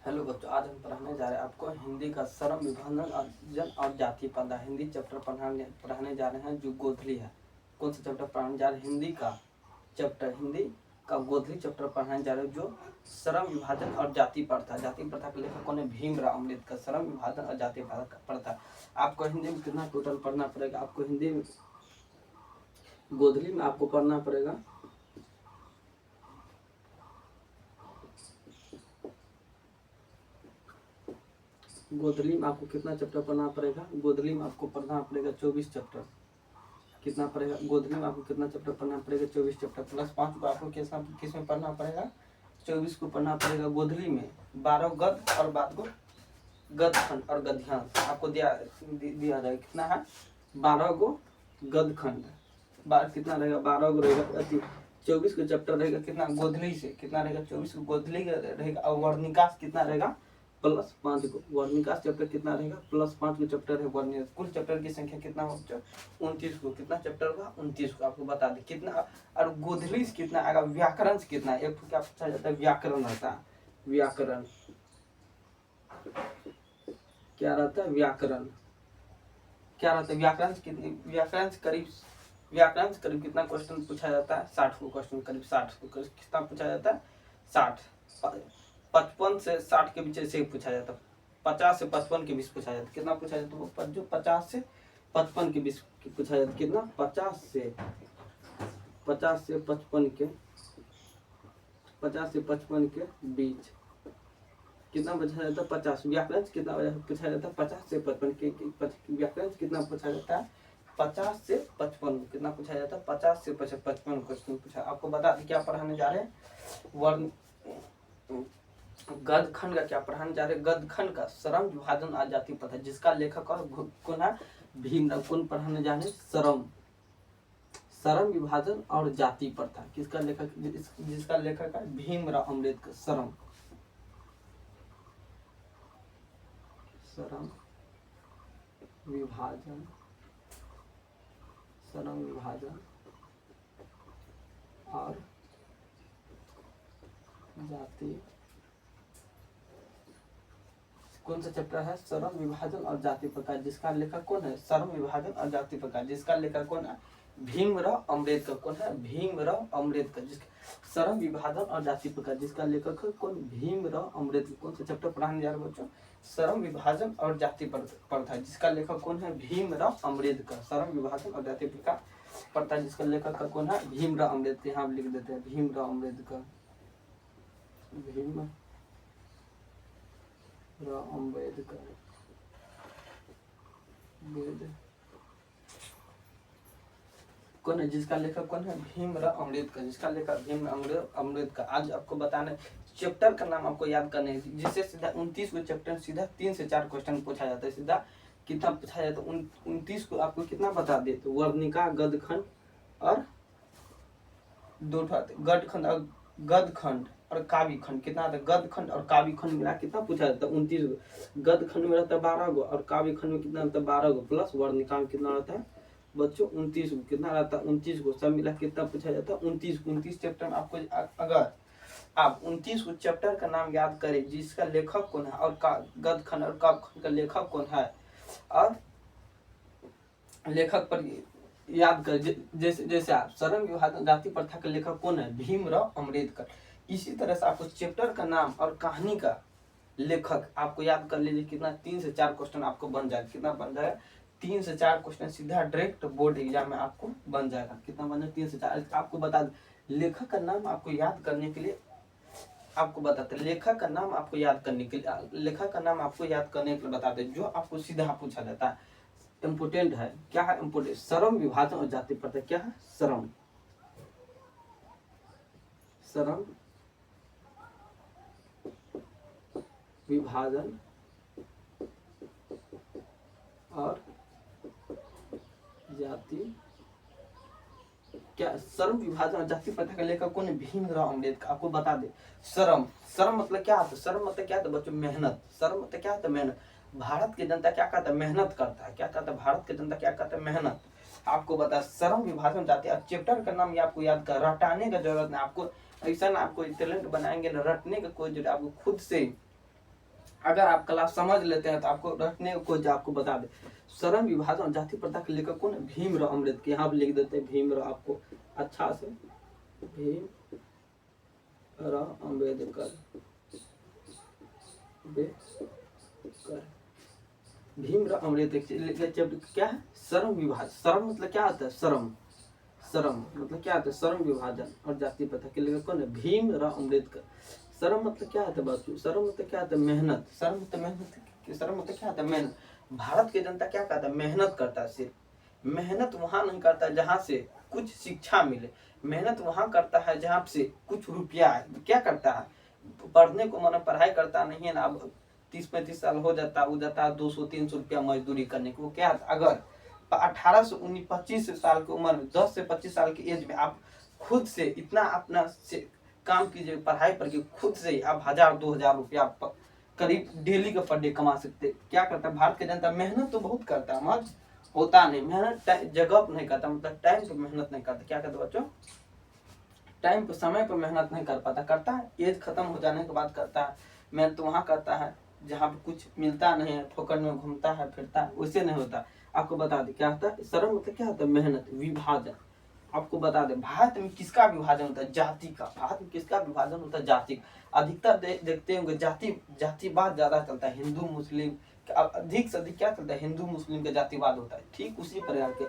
Hello बच्चों, आज हम पढ़ाने जा रहे हैं आपको हिंदी का श्रम विभाजन और जाति प्रथा। हिंदी चैप्टर पढ़ाने जा रहे हैं जो गोधली है। कौन सा चैप्टर पढ़ाने जा रहे हैं? हिंदी का गोधली चैप्टर पढ़ाने जा रहे हैं जो श्रम विभाजन और जाति प्रथा। जाति प्रथा के लेखक कौन है? भीमराव अम्बेडकर। श्रम विभाजन और जाति प्रथा आपको हिंदी में कितना टोटल पढ़ना पड़ेगा? आपको हिंदी में गोधली में आपको पढ़ना पड़ेगा गोधली में आपको कितना चैप्टर पढ़ना पड़ेगा? गोधली में आपको पढ़ना पड़ेगा 24 चैप्टर। कितना पड़ेगा? गोधली में आपको कितना चैप्टर पढ़ना पड़ेगा? 24 चैप्टर प्लस 5 को आपको किस में पढ़ना पड़ेगा? 24 को पढ़ना पड़ेगा गोधली में। 12 गद्य और बाद को गद्य खंड और गद्यांश आपको दिया जाएगा। कितना है? 12 गो गद्य खंड। कितना रहेगा? 12 गो रहेगा। 24 को चैप्टर रहेगा कितना? गोधली से कितना रहेगा? 24 को गोधली रहेगा। और वर्णिकास कितना रहेगा? प्लस 5 को। वर्णिकास चैप्टर कितना रहेगा? प्लस 5 को चैप्टर है वर्णिकास। कुल चैप्टर की संख्या कितना हो? 29 को। कितना चैप्टर होगा? 29 को। आपको बता दें कितना। और गोधली से कितना आएगा? व्याकरण से कितना? एक तो क्या पूछा जाता है? व्याकरण रहता है। व्याकरण क्या रहता है? व्याकरण क्या रहता है? व्याकरण से करीब कितना क्वेश्चन पूछा जाता है? 60 को क्वेश्चन, करीब 60 को कितना पूछा जाता है? 60। 55 से 60 के बीच से पूछा जाता है। 50 से 55 के बीच पूछा जाता है। कितना पूछा जाता है? वो जो 50 से 55 के बीच पूछा जाता है। कितना? 50 से 55 के बीच कितना पूछा जाता है? 50। व्याकरण कितना पूछा जाता है? 50 से 55 के। व्याकरण कितना पूछा जाता है? 50 से 55 कितना पूछा जाता है? 50 से 55 क्वेश्चन पूछा। आपको बता दें क्या पढ़ाने जा रहे हैं? वर्ण गद्य खंड का क्या पढ़ाने जा रहे हैं? गद्य खंड का श्रम विभाजन और जाति प्रथा, जिसका लेखक और कौन है? भीमराव। कौन पढ़ाने जा रहे हैं? श्रम विभाजन और जाति प्रथा। किसका लेखक? जिसका लेखक है भीमराव अम्बेडकर। श्रम विभाजन और जाति। कौन सा चैप्टर है? श्रम विभाजन और जाति प्रकार। जिसका लेखक कौन है? श्रम विभाजन और जाति प्रकार। जिसका लेखक कौन है? भीमराव अम्बेडकर। कौन है? भीमराव अम्बेडकर। श्रम विभाजन और जाति प्रकार। जिसका लेखक है कौन? भीमराव अम्बेडकर। कौन सा चैप्टर पढ़ाने जा रहे बच्चों? श्रम विभाजन और जाति प्रथा। जिसका लेखक कौन है? भीमराव अम्बेडकर। श्रम विभाजन और जाति प्रथा जिसका लेखक का कौन है? भीमराव अम्बेडकर। यहाँ लिख देते हैं भीमराव अम्बेडकर। कौन है? जिसका लेखक कौन है? भीमराव अम्बेडकर। जिसका लेखक भीमराव अम्बेडकर। आज आपको बताना चैप्टर का नाम आपको याद करने है, जिससे सीधा 29 को चैप्टर सीधा 3 से 4 क्वेश्चन पूछा जाता है। सीधा कितना पूछा जाता है? 29 को आपको कितना बता दे तो वर्णिका, गद्य खंड और गद्य खंड और काव्य खंड। कितना आता है? गद्य खंड और काव्य खंड मिला कितना पूछा जाता है? 29 गो। गद्य खंड में रहता है 12 गो और काव्य खंड में कितना रहता है? 12 गो प्लस वर्णिका में कितना रहता है बच्चों? 29 गो। कितना रहता है? 29 गो। सब मिला कितना पूछा जाता है? 29 चैप्टर में आपको अगर आप 29 को चैप्टर का नाम याद करें, जिसका लेखक कौन है और गद्य खंड और काव्य खंड का लेखक कौन है और लेखक पर याद कर, जैसे आप श्रम विभाजन जाति प्रथा के लेखक कौन है? भीमराव अम्बेडकर। इसी तरह से आपको चैप्टर का नाम और कहानी का लेखक आपको याद कर लीजिए। कितना? 3 से 4 क्वेश्चन आपको बन जाएगा। कितना बन जाएगा? 3 से 4 क्वेश्चन सीधा डायरेक्ट बोर्ड एग्जाम में आपको बन जाएगा। कितना बन जाएगा? 3 से 4। आपको बता दें लेखक का नाम आपको याद करने के लिए आपको बताते हैं। लेखक का नाम आपको याद करने के लिए बताते हैं जो आपको सीधा पूछा जाता है। इम्पोर्टेंट है। क्या है इम्पोर्टेंट? श्रम विभाजन और जाति प्रथा। क्या है? श्रम विभाजन और जाति। क्या श्रम विभाजन और जाति प्रथा का लेखक कौन है? भीमराव अम्बेडकर। आपको बता दे श्रम मतलब क्या होता है? श्रम मतलब क्या होता है बच्चों? मेहनत। श्रम मतलब क्या होता है? मेहनत। भारत की जनता क्या करता है? मेहनत करता है। क्या करता है? भारत की जनता क्या करता है? मेहनत। आपको बता श्रम विभाजन जाति। अब चैप्टर का नाम ये आपको याद कर, रटाने का जरूरत नहीं आपको। ऐसा ना आपको टैलेंट बनाएंगे ना, रटने का कोई जरूरत। आपको खुद से अगर आप क्लास समझ लेते हैं तो आपको रखने को आपको बता दे, श्रम विभाजन और जाति प्रथा के लेखक कौन है? भीमराव अम्बेडकर। यहाँ लिख देते हैं भीमराव, आपको अच्छा से भीमराव अम्बेडकर। भीमराव अम्बेडकर क्या है? श्रम विभाजन। श्रम मतलब क्या होता है? श्रम। श्रम मतलब क्या होता है? श्रम विभाजन और जाति प्रथा के लेखक कौन है? भीमराव अम्बेडकर। श्रम मतलब क्या होता है बच्चों? श्रम मतलब क्या होता है? मेहनत। श्रम मतलब मेहनत। श्रम मतलब क्या होता है? मेहनत। भारत की जनता क्या करता है? मेहनत करता है। सिर्फ मेहनत वहां नहीं करता है जहां से कुछ शिक्षा मिले, मेहनत वहां करता है जहां से कुछ रुपया है। क्या करता है? पढ़ने को माना पढ़ाई करता नहीं है ना, अब 30-35 साल हो जाता है 200-300 रुपया मजदूरी करने को। क्या अगर 18 से 25 साल की उम्र में, 10 से 25 साल की एज में आप खुद से इतना अपना से काम कीजिए, पढ़ाई पर के खुद से आप 1000-2000 रुपया करीब डेली का पर डे कमा सकते। क्या करता है भारत की जनता? मेहनत तो बहुत करता है, मत होता नहीं। मेहनत जगह पर नहीं करता, मतलब टाइम पर मेहनत नहीं करता। क्या करता बच्चों? टाइम पर, समय पर मेहनत नहीं कर पाता। करता है एज खत्म हो जाने के बाद करता है। मेहनत तो वहाँ करता है जहाँ पे कुछ मिलता नहीं है, ठोकर में घूमता है फिरता है, वैसे नहीं होता। आपको बता दें क्या होता है श्रम मतलब? क्या होता है? मेहनत। विभाजन आपको बता दें, भारत में किसका विभाजन होता है? जाति का। भारत में किसका विभाजन होता है? जाति का। अधिकतर देखते होंगे जातिवाद ज्यादा चलता है। हिंदू मुस्लिम अधिक से अधिक क्या चलता है? हिंदू मुस्लिम का जातिवाद होता है। ठीक उसी प्रकार के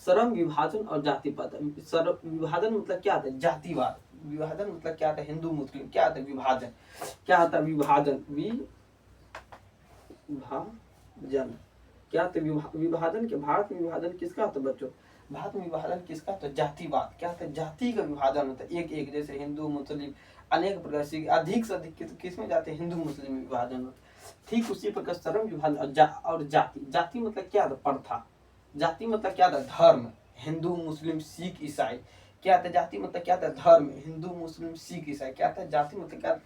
श्रम विभाजन और जाति प्रथा। श्रम विभाजन मतलब क्या होता है? जातिवाद। विभाजन मतलब क्या होता है? हिंदू मुस्लिम। क्या होता है? विभाजन। क्या होता है? विभाजन। विभाजन क्या होता है? विभाजन के भारत में विभाजन किसका होता है बच्चों? भारत में विभाजन किसका? तो जातिवाद। क्या होता है? जाति का विभाजन होता है। एक एक जैसे हिंदू मुस्लिम अनेक प्रकार से अधिक किस में जाते हैं? हिंदू मुस्लिम में विभाजन होता है। ठीक उसी प्रकार श्रम विभाजन और जाति। जाति मतलब क्या होता है? प्रथा। जाति मतलब क्या था? धर्म। हिंदू मुस्लिम सिख ईसाई। क्या था? जाति मतलब क्या था? धर्म। हिंदू मुस्लिम सिख ईसाई। क्या था? जाति मतलब क्या?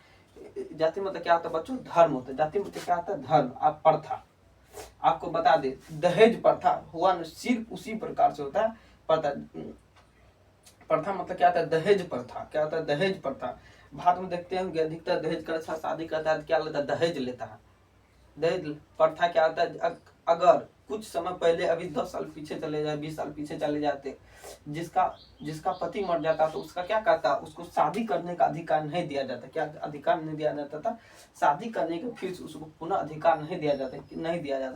जाति मतलब क्या होता है बच्चों? धर्म होता है। जाति मतलब क्या होता है? धर्म। आप प्रथा आपको बता दे, दहेज प्रथा हुआ न, सिर्फ उसी प्रकार से होता है। प्रथा प्रथा मतलब क्या होता है? दहेज प्रथा। क्या होता है? दहेज प्रथा। भारत में देखते हैं अधिकतर दहेज का साथ शादी करता है क्या लेता है? दहेज लेता है। दहेज प्रथा क्या होता है? अगर कुछ समय पहले, अभी 10 साल पीछे चले जाए, 20 साल पीछे चले जाते, जिसका जिसका पति मर जाता तो उसका क्या कहता? उसको शादी करने का अधिकार नहीं दिया जाता। क्या अधिकार नहीं दिया जाता था? शादी करने के फिर उसको पुनः अधिकार नहीं दिया जाता।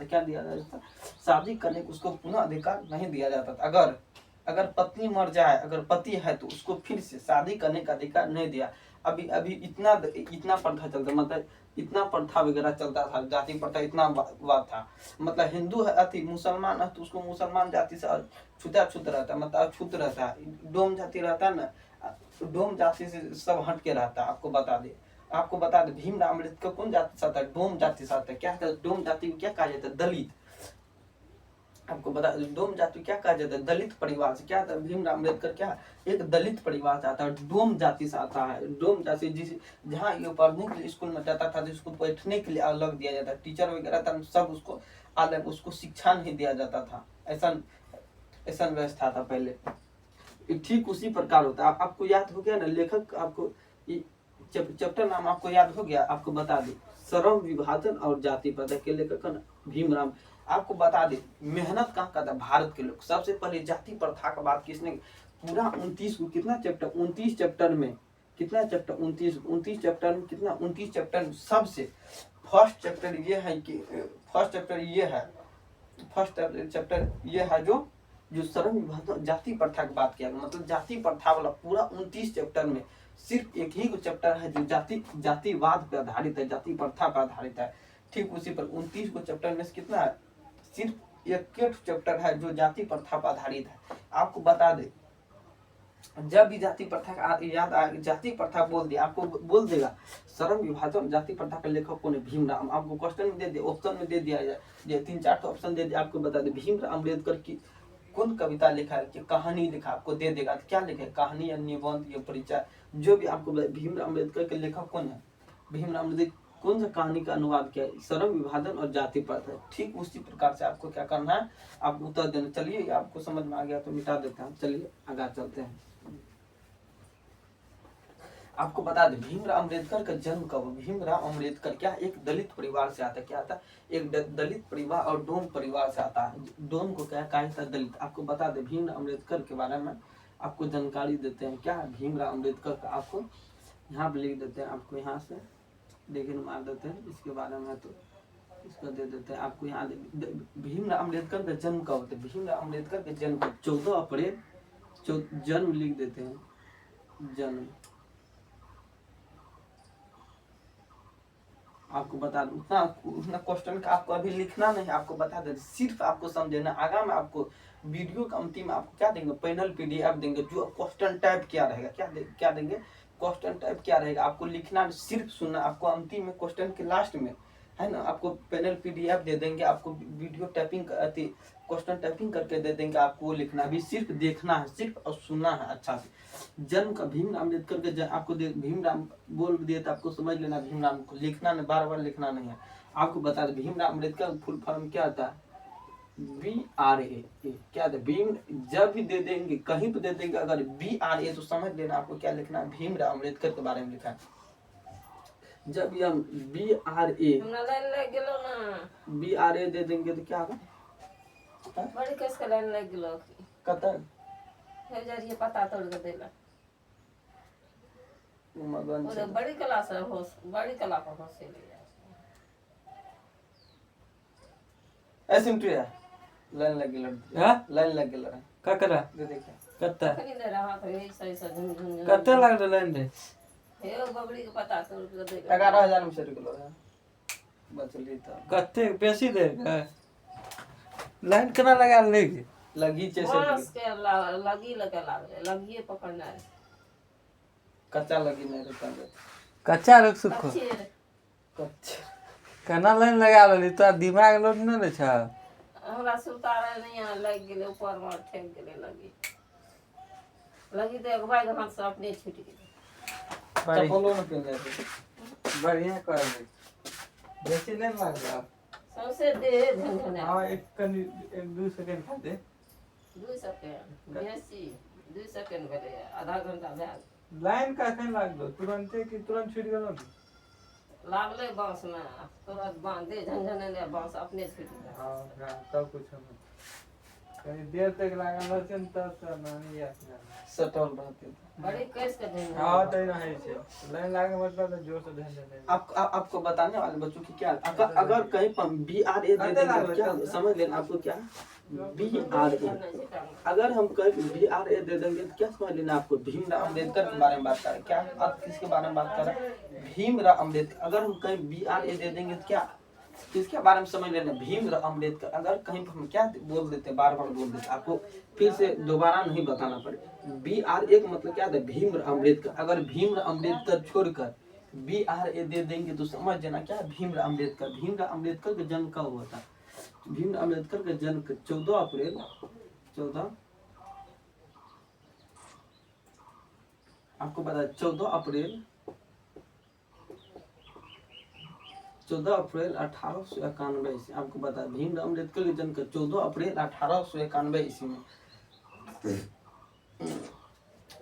क्या दिया जाता? शादी करने को उसको पुनः अधिकार नहीं दिया जाता था। अगर पत्नी मर जाए, अगर पति है तो उसको फिर से शादी करने का अधिकार नहीं दिया। अभी अभी इतना इतना प्रथा चलता, मतलब इतना प्रथा वगैरह चलता था। जाति प्रथा इतना बात था, मतलब हिंदू है अति मुसलमान है तो उसको मुसलमान जाति से छूत रहता है, मतलब छूत रहता है। डोम जाति रहता है ना, डोम जाति से सब हट के रहता है। आपको बता दे भीमराव अम्बेडकर कौन जाति से आता है? डोम जाति से आता है। क्या डोम जाति को क्या कहा जाता है? दलित। आपको बता, डोम जाति क्या कहा जाता है? दलित परिवार से। क्या था? भीमराव अम्बेडकर क्या एक दलित परिवार से आता है, डोम जाति से आता है। डोम जाति जिस जहाँ ये पढ़ने के लिए स्कूल में जाता था, जिसको बैठने के लिए अलग दिया जाता, टीचर वगैरह था सब, उसको अलग, उसको शिक्षा नहीं दिया जाता था। ऐसा व्यवस्था था पहले। ठीक उसी प्रकार होता है। आपको याद हो गया ना लेखक? आपको चैप्टर नाम आपको याद हो गया? आपको बता दे, श्रम विभाजन और जाति प्रथा के लेखक भीमराव। आपको बता दे मेहनत कहाँ का था? भारत के लोग। सबसे पहले जाति प्रथा का बात किसने? पूरा 29 को कितना चैप्टर? 29 चैप्टर में कितना चैप्टर? 29 चैप्टर में कितना? 29 चैप्टर में सबसे फर्स्ट चैप्टर ये है कि फर्स्ट चैप्टर ये है जो श्रम विभाजन जाति प्रथा की बात किया, मतलब जाति प्रथा वाला पूरा 29 चैप्टर में सिर्फ एक ही चैप्टर है जो जातिवाद पे आधारित है, जाति प्रथा पर आधारित है। ठीक उसी पर 29 को चैप्टर में से कितना है? सिर्फ एक चैप्टर है जो जाति प्रथा पर आधारित है। आपको बता दे, जब भी जाति प्रथा याद आ, जाति प्रथा बोल दिया आपको बोल देगा श्रम विभाजन जाति प्रथा के लेखक कौन है? भीमराव। आपको क्वेश्चन में दे दिया, ऑप्शन में दे दिया जाए, 3-4 ऑप्शन दे दिया। आपको बता दे भीमराव अम्बेडकर की कौन कविता लिखा है, कि कहानी लिखा, आपको दे देगा। क्या लिखे? कहानी या निबंध या परिचय, जो भी आपको। भीमराव अम्बेडकर के लेखक कौन है? भीमराव अम्बेडकर कौन सा कहानी का अनुवाद किया? श्रम विभाजन और जाति प्रथा। ठीक उसी प्रकार से आपको क्या करना है? आप उत्तर देना। चलिए आपको समझ में आ गया तो मिटा देते हैं। चलिए आगे चलते हैं। आपको बता दें भीमराव अम्बेडकर का जन्म कब, भीमराव अम्बेडकर क्या एक दलित परिवार से आता है, क्या आता है, एक दलित परिवार और डोम परिवार से आता है। डोम को क्या कहा जाता है, दलित। आपको बता दें भीमराव अम्बेडकर के बारे में आपको जानकारी देते हैं, क्या भीमराव अम्बेडकर का आपको यहाँ पे लिख देते हैं, आपको यहाँ से देखिए मार देते हैं इसके बारे में, तो इसका दे देते हैं आपको यहाँ। भीमराव अम्बेडकर का जन्म कब होता है, भीमराव अम्बेडकर का जन्म 14 अप्रैल, जन्म लिख देते हैं, जन्म। आपको बता दूं उतना क्वेश्चन का आपको अभी लिखना नहीं, आपको बता दें सिर्फ आपको समझना। आगा में आपको वीडियो का अंतिम में आपको क्या देंगे, पैनल पीडीएफ देंगे जो क्वेश्चन टाइप क्या रहेगा, क्या देंगे, क्वेश्चन टाइप क्या रहेगा, आपको लिखना सिर्फ सुनना। आपको अंतिम में क्वेश्चन के लास्ट में है ना आपको पैनल पीडीएफ दे देंगे, आपको वीडियो टाइपिंग क्वेश्चन टाइपिंग करके दे देंगे, आपको वो लिखना भी सिर्फ देखना है, सिर्फ और सुनना है अच्छा से। जन्म का भीमराव अम्बेडकर के आपको भीमराव बोल दिए तो आपको समझ लेना, भीमराव को लिखना नहीं, बार बार लिखना नहीं है। आपको बता दें भीमराव अम्बेडकर फुल फॉर्म क्या होता है, BRA क्या था, भीम जब भी दे देंगे कहीं पे दे देंगे अगर BRA तो समझ लेना आपको क्या लिखना है, भीमराव अम्बेडकर के बारे में लिखा है। जब भी हम BRA दे देंगे तो क्या होगा, बड़ी केस के लाइन लग गेलो कतन हे जरिए पता तोड़ के देला मगन ओ बड़ी क्लास है, हो बड़ी कला पर हो से ले एसिम्ट्री है, लाइन लग गेल हां लाइन लग गेल है का करा दे देखिए कत्ता कहीं दे रहा तो यही सही से झुन कत्ता लाग लाइन रे हे बबड़ी के पता तोड़ के दे 11,000 में 100 किलो है बचली तो कत्ते बेसी दे लाइन केना लगा लेगी लगी बस जैसे के लगी लगे लगिए पकड़ना है कच्चा लगी नहीं रहता कच्चा रख सुखो अच्छे कच्चा केना लाइन लगा लेली तो दिमाग लोड न ले छ हमरा सुतारे नहीं लग गेले ऊपर में ठेक गेले लगी तो एक भाई के हाथ से अपने छूट गेले चप्पलों में पहन लेते बढ़िया कर दे बेसी नहीं लागला सबसे दे झंझना हां एक कनी 1-2 सेकंड खा दे 2 सेकंड बेसी 2 सेकंड भेले आधा घंटा भेल लाइन का कहीं लागलो तुरंते कि तुरंत छूट गेलो लागले बांस में तुरंत बांध दे झंझने ले बांस अपने छूट गया हां सब कुछ हम कहीं देर तक लागल रहते तब से नहीं याद सटल रहते बड़ी कैस के झंझन हां तै रहे छे लाइन लागे मतलब जोर से ध्यान देने आपको बताने वाले बच्चों की क्या अगर कहीं पर BRA दे देंगे क्या समझ लेना आपको क्या BRA अगर हम कहीं BRA दे देंगे तो क्या समझ लेना आपको भीमराव अम्बेडकर के बारे में बात करें, क्या आप किसके बारे में बात कर रहे हैं, भीमराव अम्बेडकर। अगर हम कहीं BRA दे देंगे तो क्या किसके बारे में समझ लेना, भीमराव अम्बेडकर। अगर कहीं पर हम क्या बोल देते बार बार बोल देते आपको फिर से दोबारा नहीं बताना पड़े। BRA का मतलब क्या था, भीमराव अम्बेडकर। अगर भीमराव अम्बेडकर छोड़कर BRA दे देंगे तो समझ लेना क्या भीमराव अम्बेडकर। भीमराव अम्बेडकर का जन्म कब हुआ था, भीमराव अम्बेडकर का जन्म 14 अप्रैल 14 आपको पता है 14 अप्रैल 1891 ईस्वी। आपको पता है भीमराव अम्बेडकर के जन्म 14 अप्रैल 1891 ईस्वी में।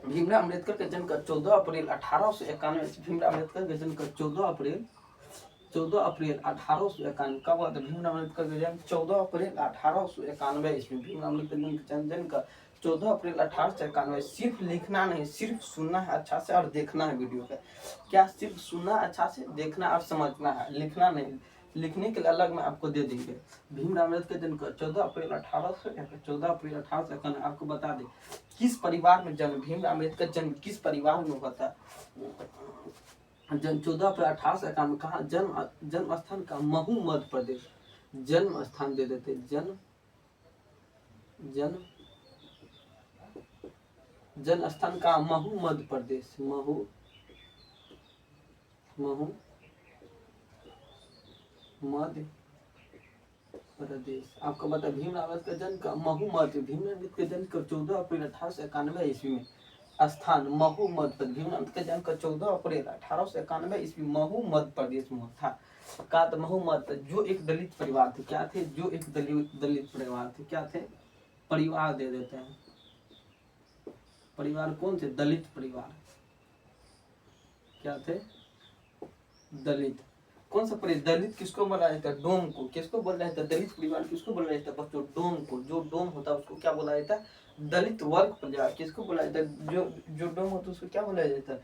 भीमराव अम्बेडकर के जन्म 14 अप्रैल 1891। भीमराव अम्बेडकर के जन्म 14 अप्रैल 1891 कब हुआ था, भीमराव अम्बेडकर का जन्म 14 अप्रैल 1891 ईस्वी। भीमराव अम्बेडकर का जन्म का 14 अप्रैल 1891। सिर्फ लिखना नहीं, सिर्फ सुनना है अच्छा से और देखना है वीडियो पे। क्या सिर्फ सुनना अच्छा से, देखना और समझना है, लिखना नहीं। लिखने के लिए अलग में आपको दे देंगे। भीमराव अम्बेडकर का जन्म 14 अप्रैल 1891। आपको बता दें किस परिवार में जन्म, भीमराव अम्बेडकर जन्म किस परिवार में हुआ था। जन्म 14 अप्रैल 1891। कहा जन्म स्थान का महू मध्य प्रदेश। जन्म स्थान दे देते, जन्म स्थान का महू मध्य प्रदेश। महू मध्य प्रदेश। आपको बता भीमराव अम्बेडकर जन्म का महू मध्य। भीमराव अम्बेडकर जन्म 14 अप्रैल 1891 ईस्वी में। स्थान महू मध्य प्रदेश। भीमराव अम्बेडकर जन्म 14 अप्रैल 1891 ईस्वी महू मध्य प्रदेश में था। का तो महू मध्य जो एक दलित परिवार थे, क्या थे, जो एक दलित परिवार थे, क्या थे, परिवार दे देते हैं। परिवार कौन थे, दलित परिवार। क्या थे? दलित। कौन सा परिवार? दलित किसको बोला जाता है? डोम को। किसको बोला जाता है? दलित परिवार किसको बोला जाता है बच्चों? डोम को। जो डोम होता है उसको क्या बोला जाता है? दलित वर्ग परिवार। किसको बोला जाता है? जो डोम होता है उसको क्या बोला जाता है?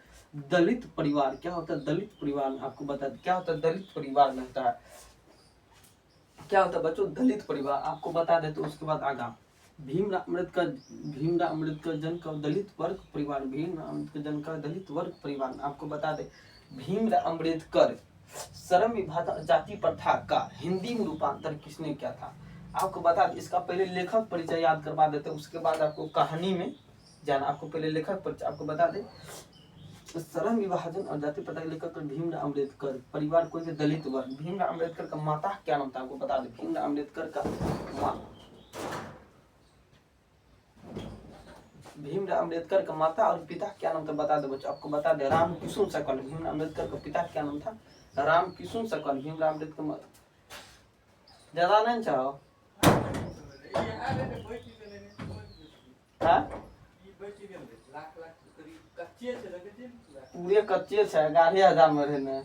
दलित परिवार। क्या होता है? दलित परिवार। आपको बता दें क्या होता है? दलित परिवार में होता है। क्या होता है बच्चों? दलित परिवार। आपको बता देते तो उसके बाद आगा भीमराव अम्बेडकर जन्म का दलित वर्ग परिवार। भीमराव अम्बेडकर जन्म का दलित वर्ग परिवार। आपको बता दे भीमराव अम्बेडकर श्रम विभाजन जाति प्रथा का हिंदी में रूपांतर किसने किया था? आपको बता दें इसका पहले लेखक परिचय याद करवा देते, उसके बाद आपको कहानी में जाना। आपको पहले लेखक परिचय आपको बता दे। श्रम विभाजन और जाति प्रथा के लेखक भीमराव अम्बेडकर। परिवार कौन से? दलित वर्ग। भीमराव अम्बेडकर का माता क्या नाम था? आपको बता दें भीमराव अम्बेडकर का भीमराव अम्बेडकर का माता और पिता क्या नाम था? बता दो बच्चों। आपको बता दे राम किशुन सकल। भीमराव अम्बेडकर का पिता क्या नाम था? राम किशुन सकल। भीमराव अम्बेडकर ज्यादा नहीं चाहो पूरे कच्चे छे 11,000 में रहने।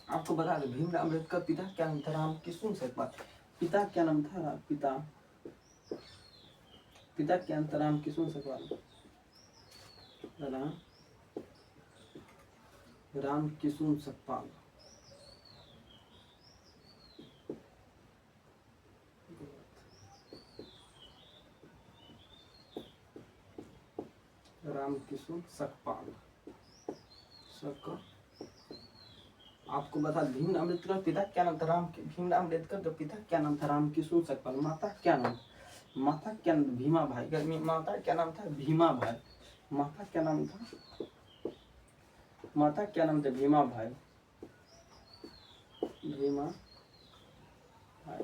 आपको बता दें भीमराव अम्बेडकर पिता क्या नाम था? राम किशुन सकल। पिता क्या नाम था? पिता क्या नाम था? राम किशुन सकल। राम किशुन सकपाल। राम किशुन सकपाल। आपको बता भीमराव अम्बेडकर का पिता क्या नाम था? भीमराव अम्बेडकर का पिता क्या नाम था? राम किशुन सकपाल। माता क्या नाम? भीमा भाई। माता क्या नाम था? भीमा भाई। माता क्या नाम था? भीमा भाई। भीमा भाई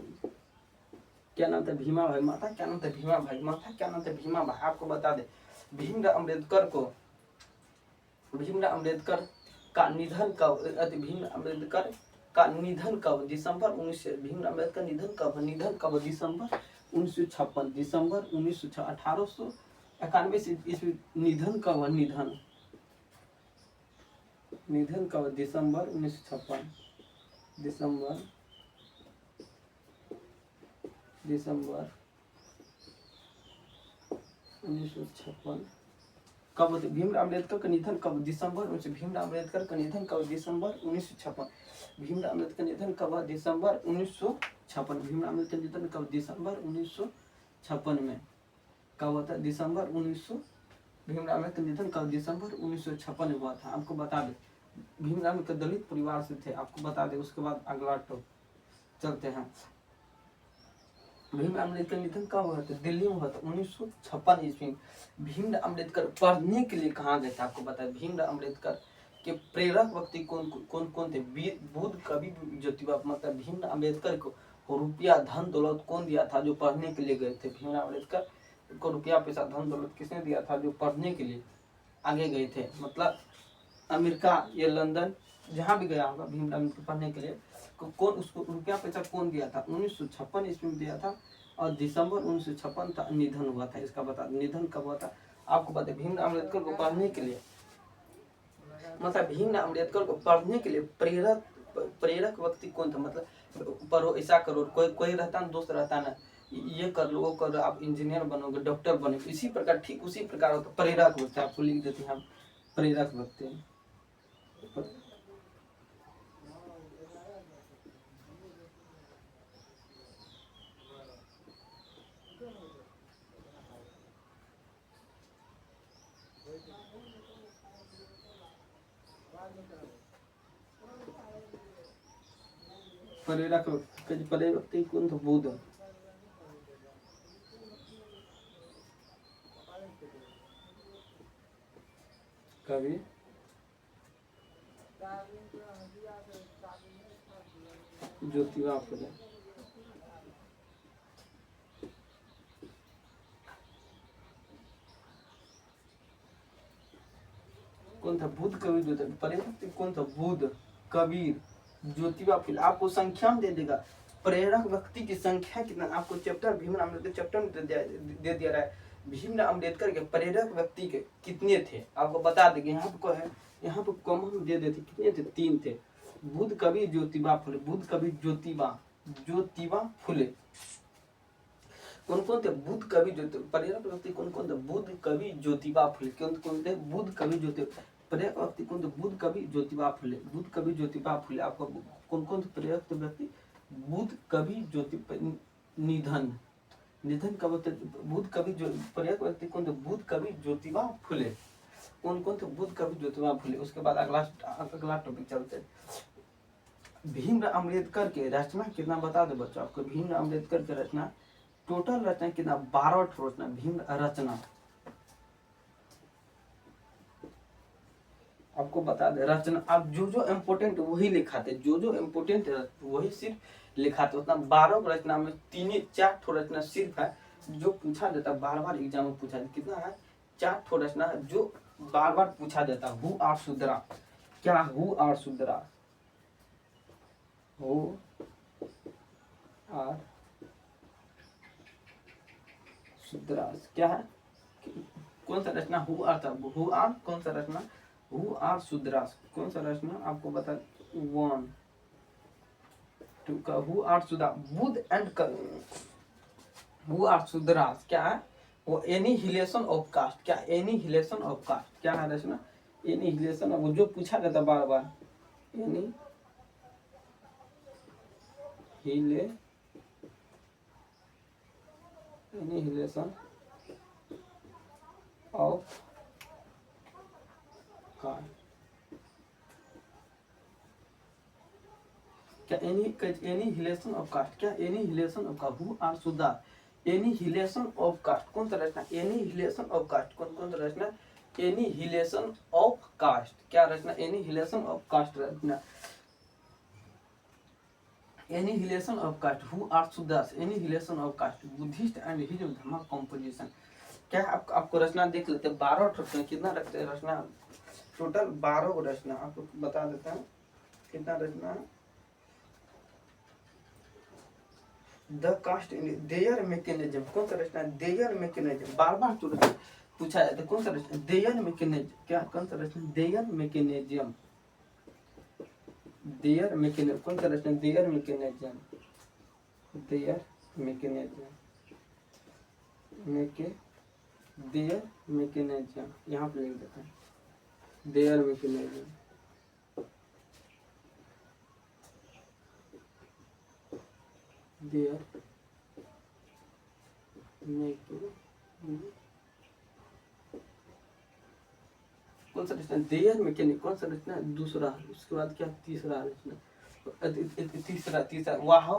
क्या नाम था? भीमा भाई। माता क्या नाम था? भीमा भाई। माता क्या नाम था? भीमा भाई। आपको बता दे भीमराव अम्बेडकर का निधन कब? भीमराव अम्बेडकर का निधन कब? दिसंबर 19। भीमराव अम्बेडकर निधन कब? दिसंबर 1956। दिसंबर 1891 से ईस्वी। निधन कब? निधन कब? दिसंबर 1956। दिसंबर 1956। कब होते? भीमराव अम्बेडकर का निधन कब? दिसंबर 19। भीमराव अम्बेडकर का निधन कब? दिसंबर 1956। भीमराव अम्बेडकर निधन कब? दिसंबर 1956। भीमराव अम्बेडकर निधन कब? दिसंबर 1956 में। कब होता है? दिसंबर 1900। भीमराव अम्बेडकर निधन कब? दिसंबर 1956 में हुआ था। आपको बता दे भीमराव अम्बेडकर दलित परिवार से थे। आपको बता दे उसके बाद अगला टॉप चलते हैं। भीमराव अम्बेडकर निधन कब हुआ था? दिल्ली में हुआ था 1956 ईस्वी। भीमराव अम्बेडकर पढ़ने के लिए कहाँ गए थे? आपको बताया भीमराव अम्बेडकर के प्रेरक व्यक्ति कौन थे? बुद्ध कवि ज्योतिबा। मतलब भीमराव अम्बेडकर को रुपया धन दौलत कौन दिया था जो पढ़ने के लिए गए थे? भीमराव अम्बेडकर को रुपया पैसा धन दौलत किसने दिया था जो पढ़ने के लिए आगे गए थे? मतलब अमेरिका या लंदन जहाँ भी गया होगा भीमराव अम्बेडकर पढ़ने के लिए कौन उसको रुपया पैसा कौन दिया था? 1956 ईस्वी में दिया था और दिसंबर 1956 निधन हुआ था। इसका बता निधन कब हुआ था? आपको बता भीमराव अम्बेडकर को पढ़ने के लिए मतलब भीमराव अम्बेडकर को पढ़ने के लिए प्रेरक व्यक्ति कौन था? मतलब पढ़ो ऐसा करो, कोई रहता ना दोस्त रहता ना ये कर लो वो कर लो आप इंजीनियर बनोगे डॉक्टर बनोगे, इसी प्रकार ठीक उसी प्रकार होता प्रेरक व्यक्ति। आपको लिख देते हैं हम प्रेरक व्यक्ति। प्रेरक व्यक्ति कौन था? बुद्ध। कवि ज्योतिबा फुले। कौन था? बुद्ध कबीर ज्योतिबा। प्रेरक कौन था? बुद्ध, कबीर, ज्योतिबा फुले। आपको संख्या में दे देगा, प्रेरक व्यक्ति की संख्या कितना। आपको चैप्टर भीमराव अम्बेडकर चैप्टर में दे दिया रहा है, भीमराव अम्बेडकर के प्रेरक व्यक्ति के कितने थे आपको बता देंगे। यहाँ पे है, यहाँ पे कॉमन दे देते कितने थे? 3 थे। बुद्ध कबीर ज्योतिबा फुले। बुद्ध कबीर ज्योतिबा फुले। कौन कौन थे? बुद्ध कवि ज्योतिबा। प्रेरक व्यक्ति कौन कौन थे? बुद्ध कवि ज्योतिबा फुले। कौन कौन थे? बुद्ध कवि ज्योतिबा। प्रेरक व्यक्ति कौन थे? बुद्ध कवि ज्योतिबा फुले। बुद्ध कवि ज्योतिबा फुले। आपको कौन कौन थे प्रेरक व्यक्ति? बुद्ध कवि ज्योतिबा। निधन कब होते? बुद्ध कवि प्रेरक व्यक्ति कौन थे? बुद्ध कवि ज्योतिबा फुले। कौन कौन थे? बुद्ध कवि ज्योतिबा फुले। उसके बाद अगला टॉपिक चलते हैं। भीमराव अम्बेडकर के रचना कितना बता दो बच्चों आपको। भीमराव अम्बेडकर के रचना टोटल रचना कितना? 12 रचना। भीम रचना आपको बता दे। रचना आप जो इम्पोर्टेंट वही लिखाते, जो इम्पोर्टेंट है वही सिर्फ लिखाते। उतना 12 रचना में 3-4 रचना सिर्फ है जो पूछा जाता है, बार एग्जाम में पूछा जाता। कितना है? 4 रचना है जो बार पूछा जाता है। Who are Shudra. क्या? Who are Shudra. Who are Shudras क्या है? कौन सा रचना? हु आर था। हु आर कौन सा रचना? Who are Shudras. कौन सा रचना आपको बता? 1 2 का who are Shudra. Buddha and who are Shudras क्या है? वो एनिहिलेशन ऑफ कास्ट। क्या? एनिहिलेशन ऑफ कास्ट क्या है रचना? एनिहिलेशन ऑफ, जो पूछा जाता बार एनिहिलेशन ऑफ कास्ट। क्या? Annihilation of caste. क्या? Annihilation of caste. Who are Shudra. Annihilation of caste कौन सा रचना? Annihilation of caste. कौन सा रचना? Annihilation of caste. क्या रचना? एनिहिलेशन ऑफ कास्ट रचना। Annihilation of caste. Who are Shudras. Annihilation of caste. Buddhist and his dharma composition. क्या? आपको रचना देख लेते हैं। 12 रचना कितना रखते हैं? रचना टोटल 12 रचना आपको बता देता है कितना रचना। The caste in their mechanism. कौन सा रचना? Their mechanism. बार तो पूछा जाता है। कौन सा रचना? Their mechanism. क्या? कौन सा रचना? Their mechanism. Their mechanism. कौन सा रचना? Their mechanism. Their mechanism. Their mechanism यहाँ पे लिख देते हैं। There mechanism. देयर कौन सा रचना? There mechanic. कौन सा रचना? दूसरा। उसके बाद क्या? तीसरा रचना। तीसरा वाह।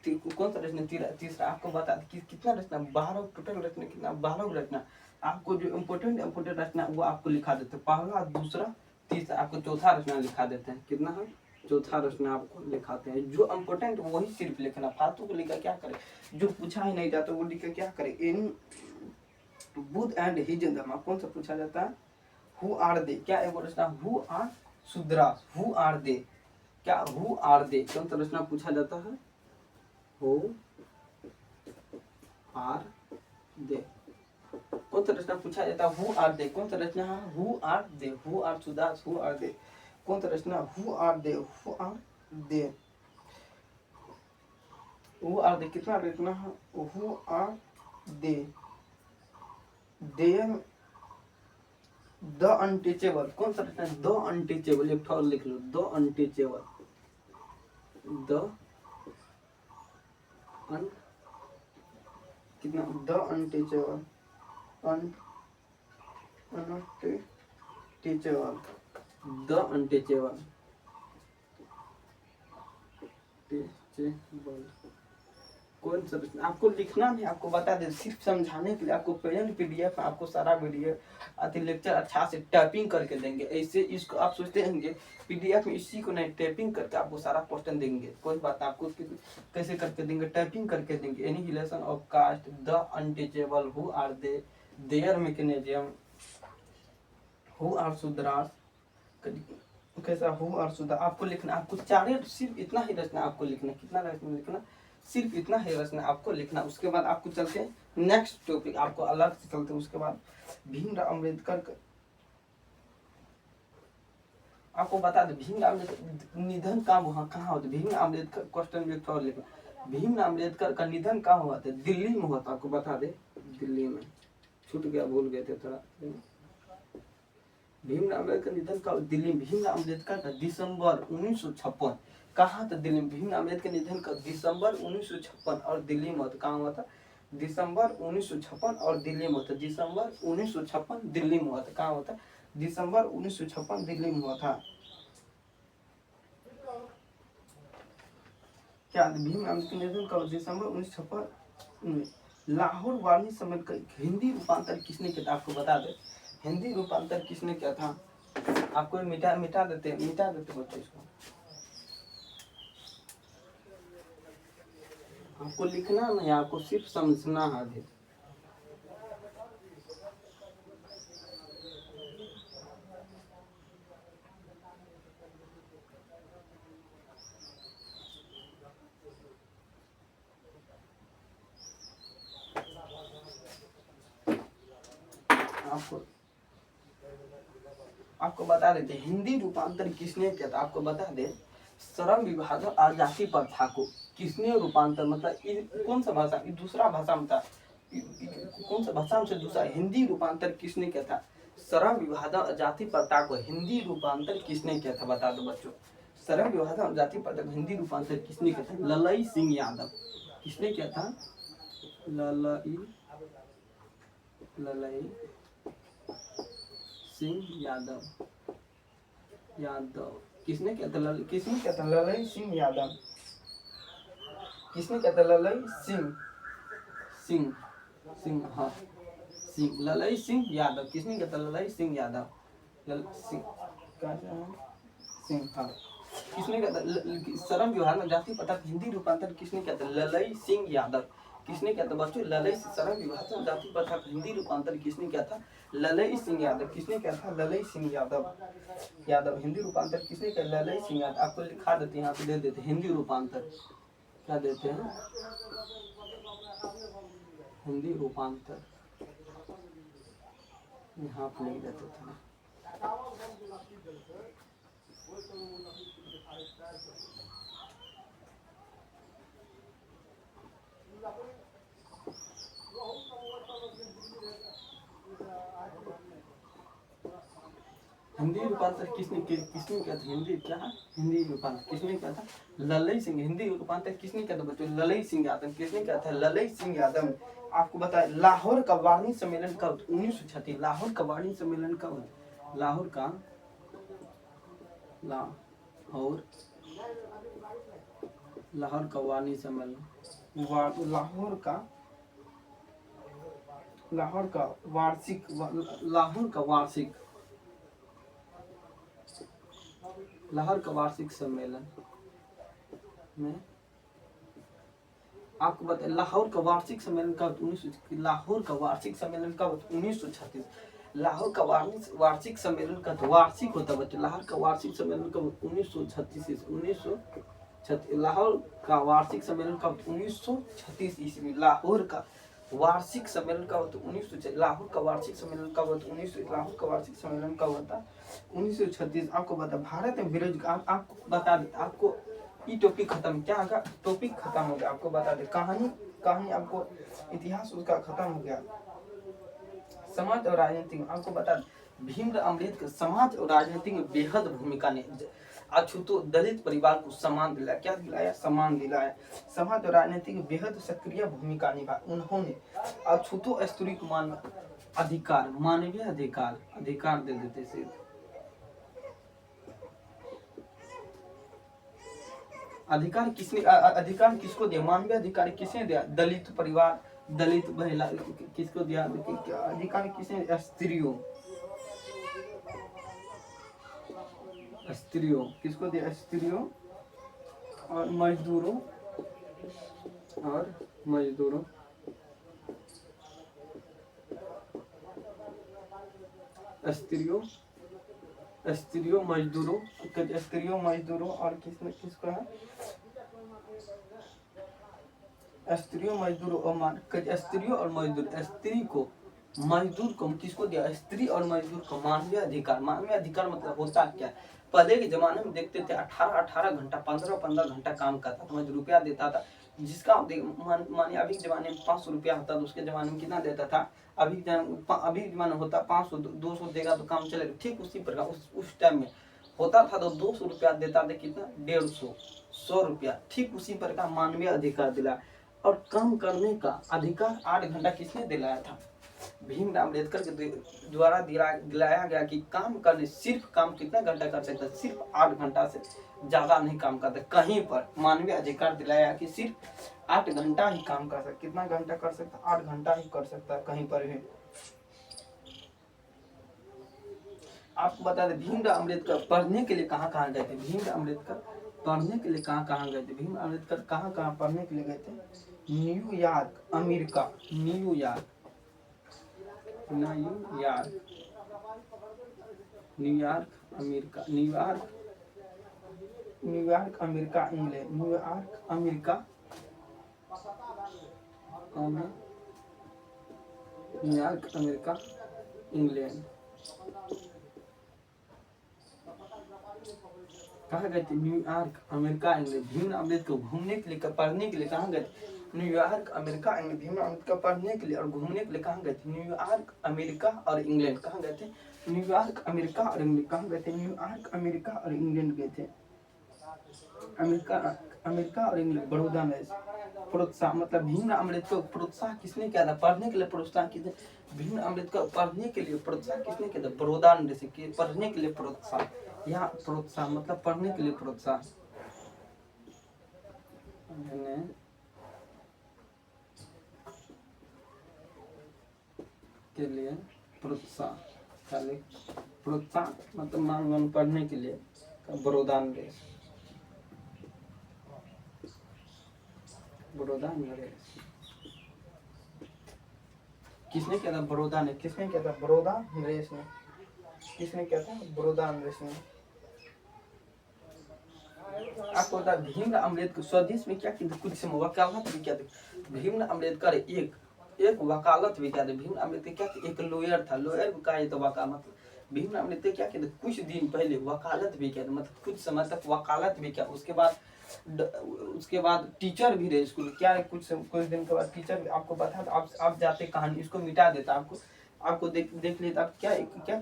कौन सा रचना? तीसरा आपको बता कि कितना रचना? 12 टोटल रचना कितना? 12 रचना। आपको जो इम्पोर्टेंट रचना वो आपको लिखा देते हैं। पहला, दूसरा, तीसरा। आपको चौथा रचना लिखा देते हैं। कितना है? चौथा रचना आपको लिखाते हैं। जो इम्पोर्टेंट वही सिर्फ लिखना, फालतू को लिखा क्या करे? जो पूछा ही नहीं जाता वो लिखा क्या करे? इन बुद्ध एंड हिज धर्म। कौन सा पूछा जाता है? Who are they. क्या एगो रचना? Who are Shudras. Who are they. क्या? Who are they. कौन सा रचना पूछा जाता है? Who are they. कौन सा रचना पूछा जाता है? Who are they. कौन सा रचना है? Who are they. Who are Shudras. Who are they. कौन सा रचना? Who are they. Who are they. Who are they कितना रचना है? Who are they. There the अनटीचेबल। कौन सा रचना? द अनटीचेबल। एक ठोर लिख लो। द अनटीचेबल। द कितना? द अनटीचेबल। अनटीचेबल। द अनटीचेबल। टीचेबल। कोई सा आपको लिखना नहीं, आपको बता दे सिर्फ समझाने के लिए। आपको PDF में आपको सारा वीडियो आती लेक्चर अच्छा से टाइपिंग करके देंगे। ऐसे इसको आप सोचते होंगे PDF में इसी को नहीं टाइपिंग करके आपको सारा क्वेश्चन देंगे, कोई बात आपको कैसे करके देंगे, टाइपिंग करके देंगे। Any relation of caste, the untouchable, who are they, their mechanism, who are Shudras, कैसा हु आर शूद्र आपको लिखना। आपको चारे सिर्फ इतना ही रचना आपको लिखना। कितना लिखना? सिर्फ इतना ही रचना आपको लिखना। उसके बाद आपको चलते हैं नेक्स्ट टॉपिक, आपको अलग से चलते हैं। उसके बाद भीमराव अम्बेडकर आपको बता दे भीमराव अम्बेडकर निधन कहाँ होता है। भीमराव अम्बेडकर क्वेश्चन में और लिखना, भीमराव अम्बेडकर का निधन कहाँ हुआ था? दिल्ली में हुआ था। आपको बता दे दिल्ली में, छूट गया, भूल गए थे थोड़ा। भीमराव अम्बेडकर निधन का दिल्ली में। भीमराव अम्बेडकर का दिसंबर 1956 कहाँ था? दिल्ली में। भीमराव अम्बेडकर निधन का दिसंबर 1956 और दिल्ली में होता। कहाँ हुआ था? दिसंबर 1956 और दिल्ली में होता। दिसंबर 1956 दिल्ली में हुआ था। कहाँ होता? दिसंबर 1956 दिल्ली में हुआ था। क्या भीमराव अम्बेडकर निधन का दिसंबर 1956? लाहौर वार्नी सम्मेलन का हिंदी रूपांतर किसने किया? आपको बता दे हिंदी रूपांतर किसने किया था? आपको मिटा देते बच्चों इसको। आपको लिखना नहीं, आपको सिर्फ समझना है। आपको बता देते हिंदी रूपांतर किसने किया था। आपको बता दे श्रम विभाजन और जाति प्रथा को किसने रूपांतर, मतलब कौन सा भाषा, दूसरा भाषा में था, कौन सा भाषा में से दूसरा हिंदी रूपांतर किसने किया था? श्रम विभाजन और जाति प्रथा को हिंदी रूपांतर किसने किया था? बता दो बच्चों, श्रम विभाजन और जाति प्रथा को हिंदी रूपांतर किसने किया था? ललई सिंह यादव। किसने किया था? ललई सिंह यादव। किसने किया था? ललई सिंह यादव। किसने किया था? ललई सिंह हाँ सिंह, ललई सिंह यादव। किसने किया था? ललई सिंह यादव। सिंह हाँ। किसने किया था? श्रम विभाग में जाति प्रथा हिंदी रूपांतर किसने किया था? ललई सिंह यादव। किसने किया था बच्चों? ललई श्रम विभाग में जाति प्रथा हिंदी रूपांतर किसने किया था? ललई सिंह यादव। किसने किया था? ललई सिंह यादव। हिंदी रूपांतर किसने किया? ललई सिंह यादव। आपको लिखा देते हैं, यहाँ पे दे देते हिंदी रूपांतर। क्या देते हैं? हिंदी रूपांतर यहाँ पे लिख देते थे। हिंदी रूपांतर किसने किया था? हिंदी रूपांतर किसने किया था? ललई सिंह। हिंदी रूपांतर किसने किया था बच्चों? ललई सिंह यादव। किसने किया था? ललई सिंह यादव। आपको बताया लाहौर का वार्नी सम्मेलन कब? 1936। लाहौर का वार्नी सम्मेलन कब? लाहौर का वार्नी सम्मेलन, लाहौर का वार्षिक सम्मेलन में आपको बता लाहौर का वार्षिक सम्मेलन कब? 1936। लाहौर का वार्षिक सम्मेलन कब? 1936। लाहौर का वार्षिक सम्मेलन का वार्षिक होता बच्चों। लाहौर का वार्षिक सम्मेलन कब? 1936। लाहौर का वार्षिक सम्मेलन कब? 1936 ईस्वी। लाहौर का वार्षिक सम्मेलन कब होता? 1936। लाहौर का वार्षिक सम्मेलन कब होता? 1900। लाहौर का वार्षिक सम्मेलन कब होता? 1936। आपको बता भारत में बेरोजगार, आपको बता दे आपको ये टॉपिक खत्म। क्या होगा? टॉपिक खत्म हो गया। आपको बता दे कहानी आपको इतिहास उसका खत्म हो गया। समाज और राजनीति में आपको बता भीमराव अम्बेडकर समाज और राजनीति में बेहद भूमिका ने अछूतो दलित परिवार को सम्मान दिलाया। क्या दिलाया? सम्मान दिलाया। समाज और राजनीति में बेहद सक्रिय भूमिका निभाई। उन्होंने अछूतो स्त्री को मानवीय अधिकार दे देते थे। अधिकार किसने अधिकार किसको दिया? मानवीय अधिकार किसने दिया? दलित परिवार, दलित महिला किसको दिया? अधिकार किसने? स्त्रियों, स्त्रियों किसको दिया? स्त्रियों और मजदूरों, और मजदूरों, स्त्रियों, स्त्रियों मजदूरों, स्त्रियों मजदूरों और किसने किसको है? स्त्रियों मजदूरों और स्त्रियों और मजदूर, स्त्री को मजदूर को किसको दिया? स्त्री और मजदूर को मानवीय अधिकार। मानवीय अधिकार मतलब होता क्या? पहले के जमाने में देखते थे 18-18 घंटा 15-15 घंटा काम करता था, मुझे रुपया देता था, जिसका मानिए अभी के जमाने में 500 रुपया होता तो उसके जमाने में कितना देता था? अभी जमाना होता 500 200 देगा तो काम चलेगा। ठीक उसी प्रकार उस टाइम में होता था तो 200 रुपया देता था, कितना? 150 100 रुपया। ठीक उसी प्रकार मानवीय अधिकार दिला। और काम करने का अधिकार 8 घंटा किसने दिलाया था? भीमराव अम्बेडकर के द्वारा दिलाया गया कि काम करने, सिर्फ काम कितना घंटा कर सकता है? सिर्फ 8 घंटा से ज्यादा नहीं काम करता। कहीं पर मानवीय अधिकार दिलाया कि सिर्फ 8 घंटा ही काम कर सकता। कितना घंटा कर सकता? 8 घंटा ही कर सकता है कहीं पर भी। आपको बता दें भीमराव अम्बेडकर पढ़ने के लिए कहाँ कहाँ गए थे? भीमराव अम्बेडकर पढ़ने के लिए कहाँ कहाँ गए थे? भीमराव अम्बेडकर कहाँ कहाँ पढ़ने के लिए गए थे? New York America, New York, New York, New York America, New York, New York America England, New York America, New York America England. कहाँ गए थे? New York America England. Bhimrao Ambedkar घूमने के लिए, पढ़ने के लिए कहाँ गए थे? New York America England. Bhimrao Ambedkar पढ़ने के लिए और घूमने के लिए कहाँ गए थे? न्यूयॉर्क अमेरिका और इंग्लैंड। कहाँ गए थे? न्यूयॉर्क अमेरिका और इंग्लैंड। कहाँ गए थे? न्यूयॉर्क अमेरिका और इंग्लैंड गए थे। अमेरिका, अमेरिका और इंग्लैंड। बड़ौदा में प्रोत्साहन, मतलब भीमराव अम्बेडकर को प्रोत्साहन किसने किया था? पढ़ने के लिए प्रोत्साहन किसने? भीमराव अम्बेडकर पढ़ने के लिए प्रोत्साहन किसने किया था? बड़ौदा से पढ़ने के लिए प्रोत्साहन। यहाँ प्रोत्साहन मतलब पढ़ने के लिए प्रोत्साहन के लिए प्रोत्साहन, प्रोत्साहन मतलब मान पढ़ने के लिए। बड़ौदा नरेश, बड़ौदा नरेश किसने किया था? बड़ौदा ने। किसने किया था? बड़ौदा नरेश ने। किसने किया था? बड़ौदा नरेश ने। आपको बता भीमराव अम्बेडकर स्वदेश में क्या किया? कुछ समय वकालत भी किया था। भीमराव अम्बेडकर एक वकालत भी किया था। भीमराव अम्बेडकर क्या था? एक लॉयर था। लॉयर का ये तो वकालत। भीमराव अम्बेडकर क्या किया था? कुछ दिन पहले वकालत भी किया था, मतलब कुछ समय तक वकालत भी किया। उसके बाद टीचर भी रहे स्कूल। क्या है? कुछ दिन के बाद टीचर। आपको पता है आप जाते कहानी इसको मिटा देता। आपको देख लेता आप क्या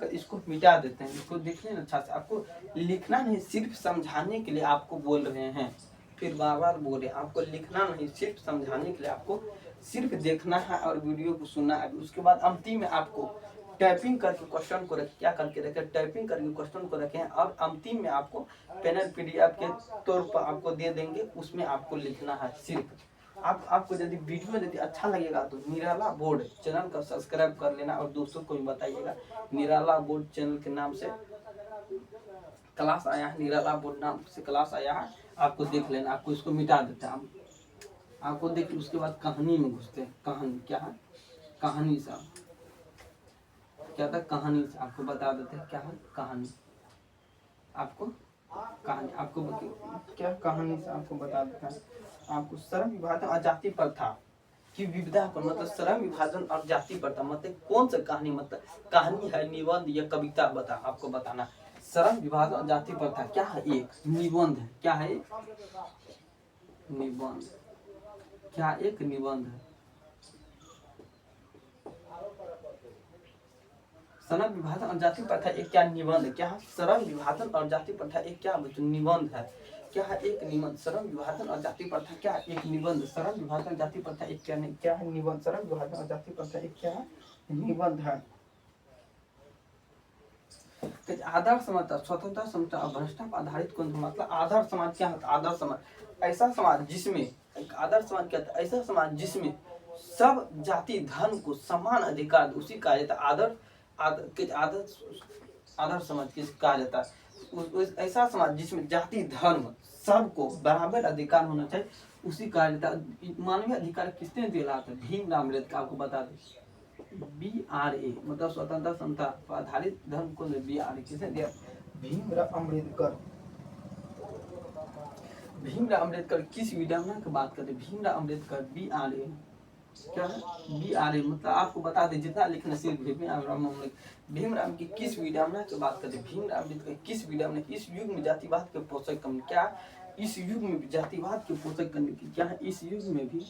इसको मिटा देते हैं। इसको देख लेना अच्छा से। आपको लिखना नहीं, सिर्फ समझाने के लिए आपको बोल रहे हैं। फिर बार बार बोल रहे हैं, आपको लिखना नहीं, सिर्फ समझाने के लिए आपको सिर्फ देखना है और वीडियो को सुनना है। उसके बाद अंतिम में आपको टाइपिंग करके क्वेश्चन को क्या करके रखे? टाइपिंग करके क्वेश्चन को रखे हैं और अंतिम में आपको पैनल पीडीएफ के तौर पर आपको दे देंगे। उसमें आपको लिखना है सिर्फ। आपको यदि वीडियो यदि अच्छा लगेगा तो निराला बोर्ड चैनल का सब्सक्राइब कर लेना और दोस्तों को भी बताइएगा। निराला बोर्ड चैनल के नाम से क्लास आया है, निराला बोर्ड नाम से क्लास आया है। आपको देख लेना। आपको इसको मिटा देते हैं। आपको देख उसके बाद कहानी में घुसते हैं। कहानी क्या है? कहानी साहब क्या था? कहानी से आपको बता देते हैं क्या है कहानी। आपको कहानी आपको क्या कहानी से आपको बता देता है। आपको श्रम विभाजन और जाति प्रथा की विविधता पर, मतलब श्रम विभाजन और जाति प्रथा मतलब कौन सा कहानी, मतलब कहानी है, निबंध या कविता आपको बताना। श्रम विभाजन और जाति प्रथा क्या है? एक निबंध है। क्या है? निबंध। क्या एक निबंध है? श्रम विभाजन और जाति प्रथा एक क्या निबंध है? क्या है? श्रम विभाजन और जाति प्रथा एक क्या निबंध है? क्या है? एक निबंध। श्रम विभाजन और जाति प्रथा क्या? एक निबंध। श्रम विभाजन जाति प्रथा एक क्या है? निबंध। श्रम विभाजन और जाति प्रथा एक क्या है? निबंध है। आदर्श समाज, स्वतंत्रता समता भ्रष्टा पर आधारित कौन मतलब आदर्श समाज क्या होता है? आदर्श समाज ऐसा समाज जिसमें, एक आदर्श समाज क्या होता है? ऐसा समाज जिसमें सब जाति धर्म को समान अधिकार, उसी कहा जाता है आदर्श। आदर्श समाज किस कहा जाता है? ऐसा समाज जिसमें जाति धर्म सबको बराबर अधिकार होना चाहिए, उसी कहा जाता है। मानवीय अधिकार किसने दिला था? भीमराव अम्बेडकर। आपको बता दें BRA मतलब स्वतंत्रता समता पर आधारित धर्म को BRA किसने दिया? भीमराव अम्बेडकर। भीमराव अम्बेडकर किस विडम्बना की बात करते? भीमराव अम्बेडकर BRA क्या है? BRA मतलब आपको बता दें जितना लिखना सिर्फ भीमराव की किस विडम्बना की बात करते? भीमराव अम्बेडकर किस विडम्बना? इस युग में जातिवाद के पोषक कम क्या? इस युग में जातिवाद के पोषक करने की क्या है? इस युग में भी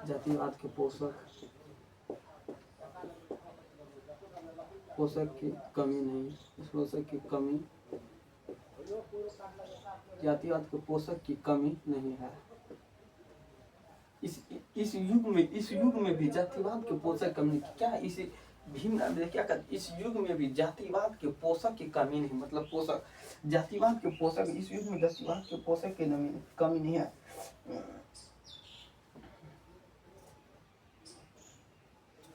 जातिवाद के पोषक की कमी नहीं, पोषक की कमी, जातिवाद के पोषक की कमी नहीं है। इस युग में भी जातिवाद के पोषक कमी क्या है? इस भीमराव क्या कहते? इस युग में भी जातिवाद के पोषक की कमी नहीं, मतलब पोषक जातिवाद के पोषक, इस युग में जातिवाद के पोषक की कमी नहीं है।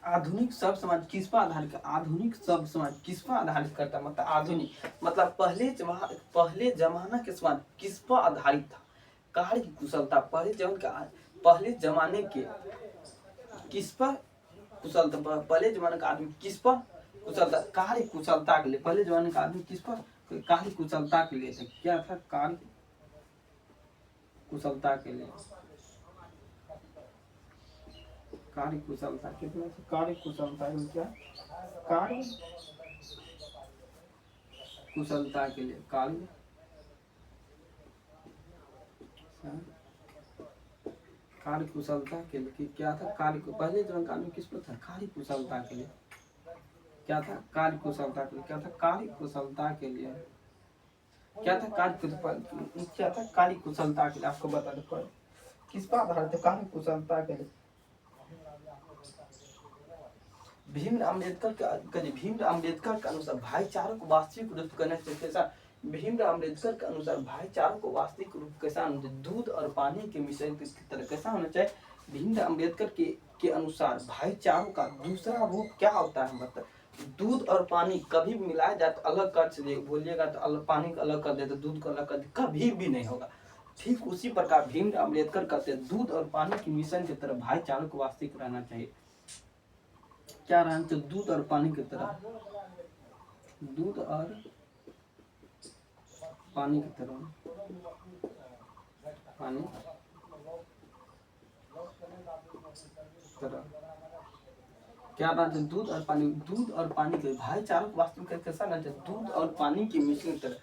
आधुनिक सब समाज किस पर आधारित? आधुनिक सब समाज किस पर आधारित करता? मतलब आधुनिक मतलब पहले जमाना के समाज किस पर आधारित था? कार्य की कुशलता। पहले जमाने के किस पर कुशलता? पहले जमाने का आदमी किस पर कुशलता? कार्य कुशलता के लिए। पहले जमाने का आदमी किस पर? कार्य कुशलता के लिए था। क्या था? कार्य कुशलता के लिए। कार्य कुशलता कितना? कार्य कुशलता क्या? कार्य कुशलता के लिए। कार्य कुशलता के लिए क्या था? कार्य को पहले जमाने का आदमी किस पर था? कार्य कुशलता के लिए। क्या था? कार्य कुशलता के लिए। क्या था? कार्य कुशलता के लिए। क्या था? क्या था? कार्य कुशलता के लिए। आपको बता दो किस पर आधारित है? कार्य कुशलता के लिए। भीमराव अम्बेडकर के अनुसार भाईचारा को वास्तविक रूप करने से कैसा? भीमराव अम्बेडकर के अनुसार भाईचारा को वास्तविक रूप कैसा? दूध और पानी के मिश्रण की तरह कैसा होना चाहिए? भीमराव अम्बेडकर के अनुसार भाईचारों का दूसरा रूप क्या होता है? मतलब दूध और पानी कभी भी मिलाया जाए तो अलग कर से बोलिएगा तो अलग, पानी को अलग कर दे तो दूध को अलग कर दे, कभी भी नहीं होगा। ठीक उसी प्रकार भीमराव अम्बेडकर कहते हैं दूध और पानी के मिश्रण की तरह भाईचारा को वास्तविक रहना चाहिए। क्या रहना चाहिए? दूध और पानी की तरह। दूध और पानी की तरह। पानी क्या बात है? दूध और पानी के भाईचारा को वास्तविक कैसा रहना चाहिए? दूध और पानी के मिश्रण तरह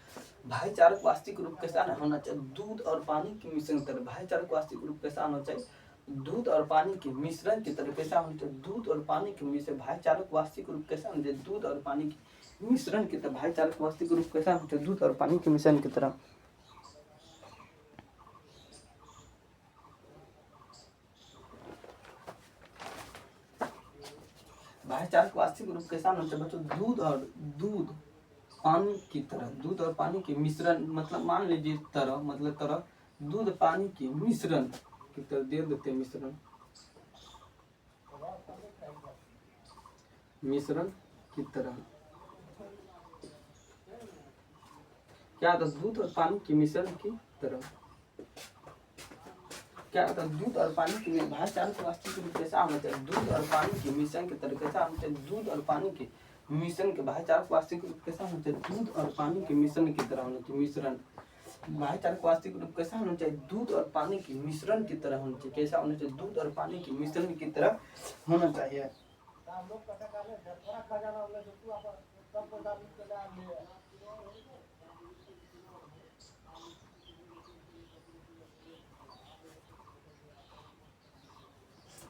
भाईचारा को वास्तविक रूप कैसा होना चाहिए? दूध और पानी के मिश्रण तरह भाईचारा को वास्तविक रूप कैसा होना चाहिए? दूध और पानी के मिश्रण की तरह कैसा होना चाहिए? दूध और पानी के मिश्रण भाईचारा को वास्तविक रूप कैसा होना चाहिए? दूध और पानी के मिश्रण की तरह भाईचारा को वास्तविक रूप कैसा होना चाहिए? दूध और पानी के मिश्रण की तरह। भाईचारा का वास्तविक रूप कैसा होना चाहिए बच्चों? दूध पानी की तरह। दूध और पानी के मिश्रण मतलब मान लीजिए तरह मतलब तरह दूध पानी के मिश्रण की तरह दे देते हैं। मिश्रण की तरह क्या था? दूध और पानी के मिश्रण की तरह। क्या होता है? दूध और पानी के भाईचारा का वास्तविक रूप कैसा होना चाहिए? दूध और पानी के मिश्रण की तरह कैसा होना चाहिए? दूध और पानी के मिश्रण के भाईचारा का वास्तविक रूप कैसा होना चाहिए? दूध और पानी के मिश्रण की तरह होना चाहिए। मिश्रण भाईचारा का वास्तविक रूप कैसा होना चाहिए? दूध और पानी के मिश्रण की तरह होना चाहिए। कैसा होना चाहिए? दूध और पानी के मिश्रण की तरह होना चाहिए।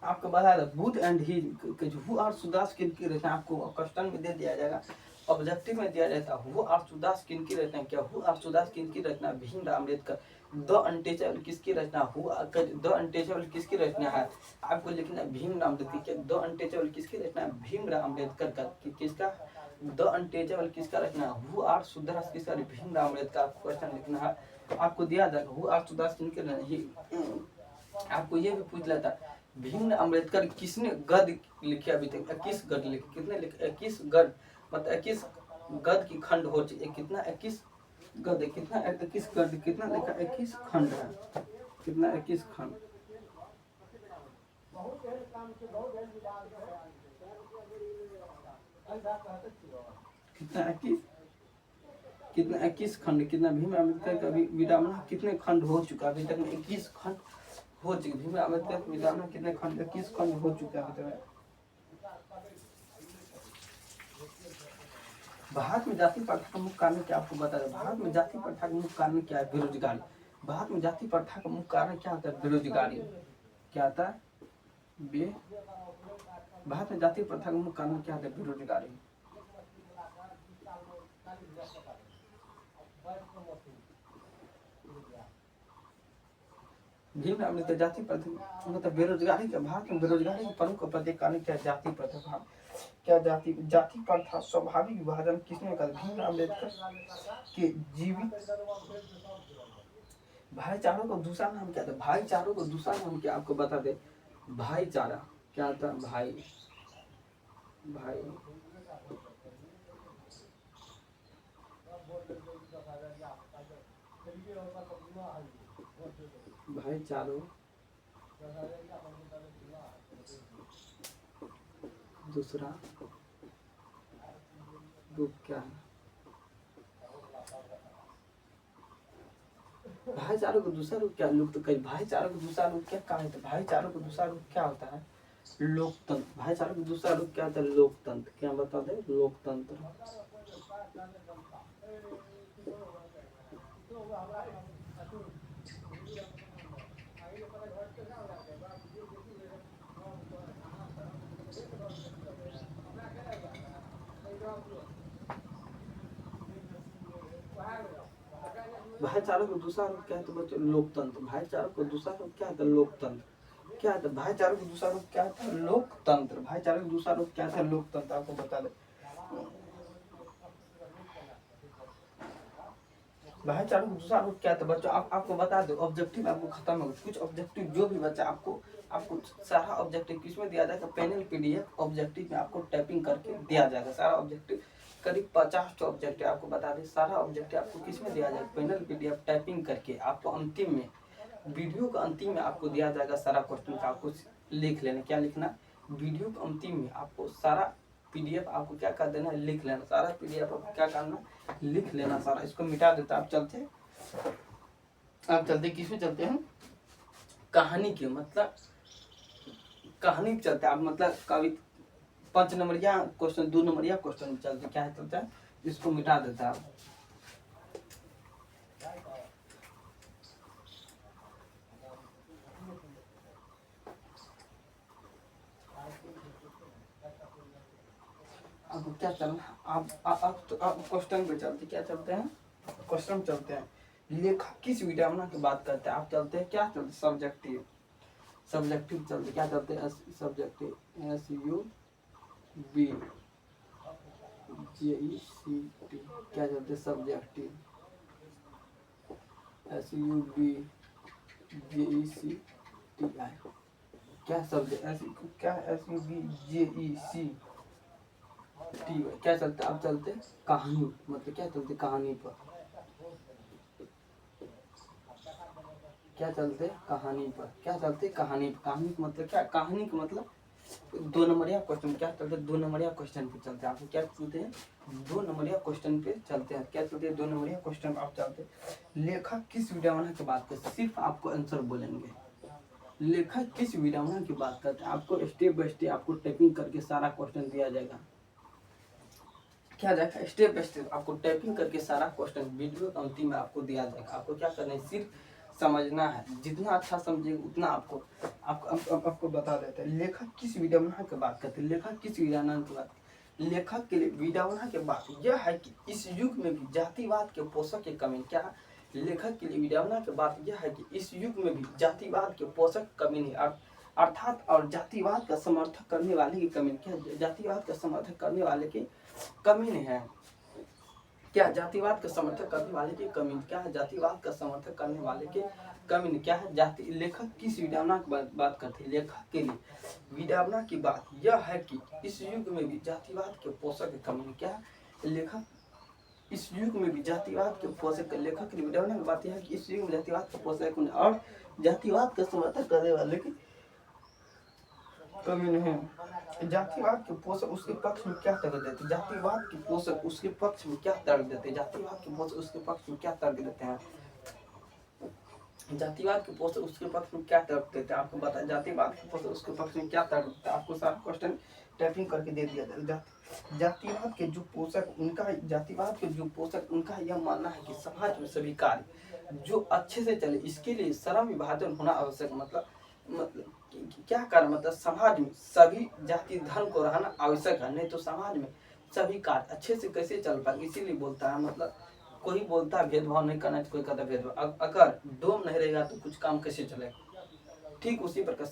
आपको बता Buddha and he who are Shudras के रहते हैं। आपको क्वेश्चन में दे दिया जाएगा ऑब्जेक्टिव में दिया जाता है हु आर्सुदास किनकी रचना क्या हु आर्सुदास किनकी रचना भीमराव अम्बेडकर। द अनटचेबल किसकी रचना द अनटचेबल किसकी रचना है आपको लिखना भीमराव अम्बेडकर। द अनटचेबल किसकी रचना भीमराव अम्बेडकर का किसका द अनटचेबल किसका रचना हु आर्सुदास किसका भीमराव अम्बेडकर। आपको क्वेश्चन लिखना है आपको दिया जाएगा हु आर्सुदास किनकी रचना। आपको ये भी पूछ लेता भीमराव अम्बेडकर किसने गद्य लिखे अभी तक 21 गद्य लिखे कितने लिखे 21 गद्य मतलब 21 गद्य की खंड हो चुकी कितना 21 गद्य कितना 21 गद्य कितना लिखा 21 खंड है कितना 21 खंड कितना 21 खंड कितना भीमराव अम्बेडकर का विडम्बना कितने खंड हो चुका अभी तक में 21 खंड हो चुके भीमराव अम्बेडकर का विडम्बना कितने खंड 21 खंड हो चुका अभी तक। भारत में जाति प्रथा का मुख्य कारण क्या आपको बता दें भारत में जाति प्रथा का मुख्य कारण क्या है बेरोजगारी। भारत में जाति प्रथा का मुख्य कारण क्या होता है बेरोजगारी क्या आता है भारत में जाति प्रथा का मुख्य कारण क्या होता है बेरोजगारी। भीमराव अम्बेडकर जाति प्रथा मतलब बेरोजगारी का भारत में बेरोजगारी के प्रमुख प्रत्येक कारण क्या जाति प्रथा क्या जाति प्रथा स्वाभाविक विभाजन किसने कहा भीमराव अम्बेडकर के जीवित भाईचारों को दूसरा नाम क्या था भाईचारों को दूसरा नाम क्या आपको बता दे भाईचारा क्या था भाई भाईचारों दूसरा रूप क्या है भाईचारों को दूसरा रूप क्या लुप्त कई भाईचारों को दूसरा रूप क्या कहा है भाईचारों को दूसरा रूप क्या होता है लोकतंत्र भाईचारों को दूसरा रूप क्या होता है लोकतंत्र क्या बता दे लोकतंत्र। भाईचारों को दूसरा रूप क्या है तो बच्चों लोकतंत्र भाईचारों को दूसरा रूप क्या है लोकतंत्र क्या है भाईचारों को दूसरा रूप क्या है लोकतंत्र भाईचारों को दूसरा रूप क्या है लोकतंत्र आपको बता दे भाईचारों को दूसरा रूप क्या था बच्चों आपको बता दो ऑब्जेक्टिव आपको खत्म हो कुछ ऑब्जेक्टिव जो भी बच्चा आपको सारा ऑब्जेक्टिव किसमें दिया जाएगा पैनल पीडीएफ ऑब्जेक्टिव में आपको टाइपिंग करके दिया जाएगा सारा ऑब्जेक्टिव करीब 50 ऑब्जेक्टिव आपको बता दें सारा ऑब्जेक्टिव आपको किसमें दिया जाएगा पैनल पीडीएफ टाइपिंग करके आपको अंतिम में वीडियो का अंतिम में आपको दिया जाएगा सारा क्वेश्चन का आपको लिख लेना क्या लिखना वीडियो के अंतिम में आपको सारा पीडीएफ आपको क्या कर देना लिख लेना सारा पीडीएफ आपको क्या करना लिख लेना सारा इसको मिटा देता आप चलते किसमें चलते हैं कहानी के मतलब कहानी चलते आप मतलब कवि 5 नंबरिया क्वेश्चन 2 नंबरिया क्वेश्चन चलते क्या है चलता है इसको मिटा देता है। अब क्या चलना आप क्वेश्चन पे चलते क्या चलते हैं क्वेश्चन चलते हैं लेखक किस विडम्बना की बात करते हैं आप चलते हैं क्या चलते सब्जेक्टिव चलते क्या चलते हैं सब्जेक्टिव SUB JECT क्या चलते सब्जेक्टिव SUB JECTI क्या सब्जेक्ट क्या SUB JECTI क्या चलते अब चलते कहानी मतलब क्या चलते कहानी पर क्या चलते कहानी पर क्या चलते कहानी का मतलब क्या कहानी का मतलब 2 नंबरिया क्वेश्चन क्या चलते 2 नंबरिया क्वेश्चन पे चलते हैं आपको क्या चलते हैं 2 नंबरिया क्वेश्चन पे चलते हैं क्या चलते हैं 2 नंबरिया क्वेश्चन आप चलते लेखक किस विडम्बना की बात करते सिर्फ आपको आंसर बोलेंगे लेखक किस विडम्बना की बात करते हैं आपको स्टेप बाय स्टेप आपको टाइपिंग करके सारा क्वेश्चन दिया जाएगा क्या जाएगा स्टेप बाय स्टेप आपको टाइपिंग करके सारा क्वेश्चन वीडियो अंतिम में आपको दिया जाएगा आपको क्या करना है सिर्फ समझना है जितना अच्छा समझेगा उतना आपको बता देते हैं लेखक किस विडम्बना की बात करते हैं लेखक किस विडम्बना की बात लेखक के लिए विडंबना की बात यह है कि इस युग में भी जातिवाद के पोषक की कमी क्या है? लेखक के लिए विडंबना की बात यह है कि इस युग में भी जातिवाद के पोषक कमी नहीं, अर्थात और जातिवाद का समर्थक करने वाले की कमी क्या है? जातिवाद का समर्थक करने वाले की कमी नहीं है क्या? जातिवाद का समर्थक करने वाले की कमी क्या है? जातिवाद का समर्थक करने वाले की कमी क्या है? जाति लेखक किस विडंबना की बात करते हैं? लेखक के लिए विडंबना की बात यह है कि इस युग में भी जातिवाद के पोषक की कमी क्या है? लेखक इस युग में भी जातिवाद के पोषक लेखक की विडंबना की बात यह है कि इस युग में जातिवाद के पोषक और जातिवाद का समर्थक करने वाले की कमी नहीं है। जातिवाद के पोषक उसके पक्ष में क्या तर्क देते? जातिवाद के पोषक उसके पक्ष में क्या तर्क देते? जातिवाद के पोषक उसके पक्ष में क्या तर्क देते हैं? जातिवाद के पोषक उसके पक्ष में क्या तर्क देते हैं? आपको बता, जातिवाद के पोषक उसके पक्ष में क्या तर्क देते हैं? आपको सारा क्वेश्चन टाइपिंग करके दे दिया जाएगा। जातिवाद के जो पोषक उनका यह मानना है कि समाज में सभी कार्य जो अच्छे से चले इसके लिए श्रम विभाजन होना आवश्यक। मतलब क्या कारण? मतलब समाज में सभी जाति धर्म को रहना आवश्यक है, नहीं तो समाज में सभी कार्य अच्छे से कैसे चल पाए, इसीलिए बोलता है। मतलब कोई बोलता है भेदभाव नहीं करना, कोई कहता भेदभाव, अगर डोम नहीं रहेगा तो कुछ काम कैसे चलेगा? ठीक उसी प्रकार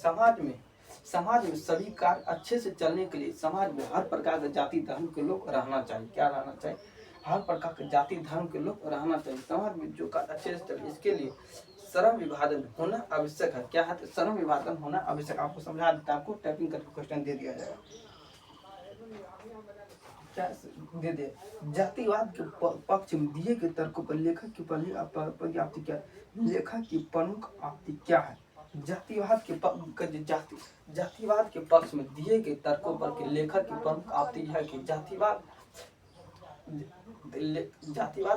समाज में सभी कार्य अच्छे से चलने के लिए समाज में हर प्रकार के जाति धर्म के लोग रहना चाहिए। क्या रहना चाहिए? हर प्रकार के जाति धर्म के लोग रहना चाहिए। समाज में जो कार्य अच्छे से चले इसके लिए श्रम विभाजन होना आवश्यक है। क्या है? श्रम विभाजन होना आवश्यक। आपको समझा देता, आपको टाइपिंग करके क्वेश्चन दे दिया जाएगा। क्या दे दे? जातिवाद के पक्ष में दिए गए तर्कों पर लेखक की पहली आपत्ति क्या? लेखक की प्रमुख आपत्ति क्या है? जातिवाद के पक्ष में दिए गए तर्कों पर लेखक की प्रमुख आपत्ति है कि जातिवाद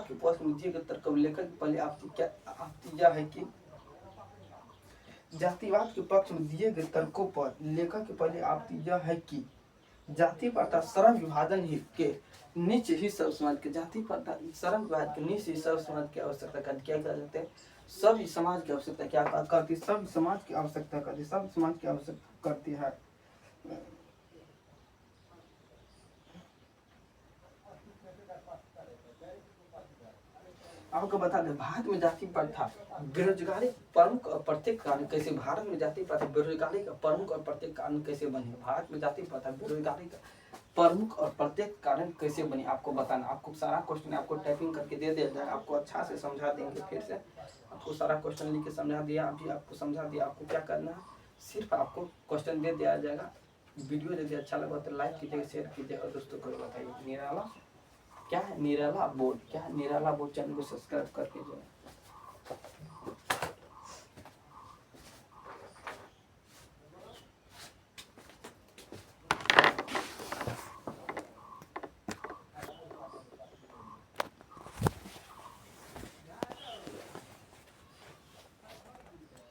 के पक्ष में दिए गए तर्कों पर लेखक की पहली आपत्ति यह है कि जातिवाद के पक्ष में दिए गए तर्कों पर लेखक की पहली आपत्ति यह है कि जाति प्रथा श्रम विभाजन ही के नीचे ही सब समाज के जाति प्रथा श्रम विभाजन के नीचे ही सब समाज की आवश्यकता का क्या कर सकते हैं? सभी समाज की आवश्यकता क्या करती? सब समाज की आवश्यकता करती, सब समाज की आवश्यकता करती है। आपको बता दें, भारत में जाति प्रथा बेरोजगारी प्रमुख और प्रत्येक कारण कैसे? भारत में जाति प्रथा बेरोजगारी का प्रमुख और प्रत्येक कारण कैसे बनी? भारत में जाति प्रथा बेरोजगारी का प्रमुख और प्रत्येक कारण कैसे बनी? आपको बताना। आपको सारा क्वेश्चन आपको टाइपिंग करके दे दिया जाएगा, आपको अच्छा से समझा देंगे। फिर से आपको सारा क्वेश्चन लिख के समझा दिया, अभी आपको समझा दिया। आपको क्या करना है? सिर्फ आपको क्वेश्चन दे दिया जाएगा। वीडियो यदि अच्छा लगा तो लाइक कीजिएगा, शेयर कीजिएगा और दोस्तों को बताइए। निराला क्या है? निराला बोर्ड क्या है? निराला बोर्ड चैनल को सब्सक्राइब करके जो है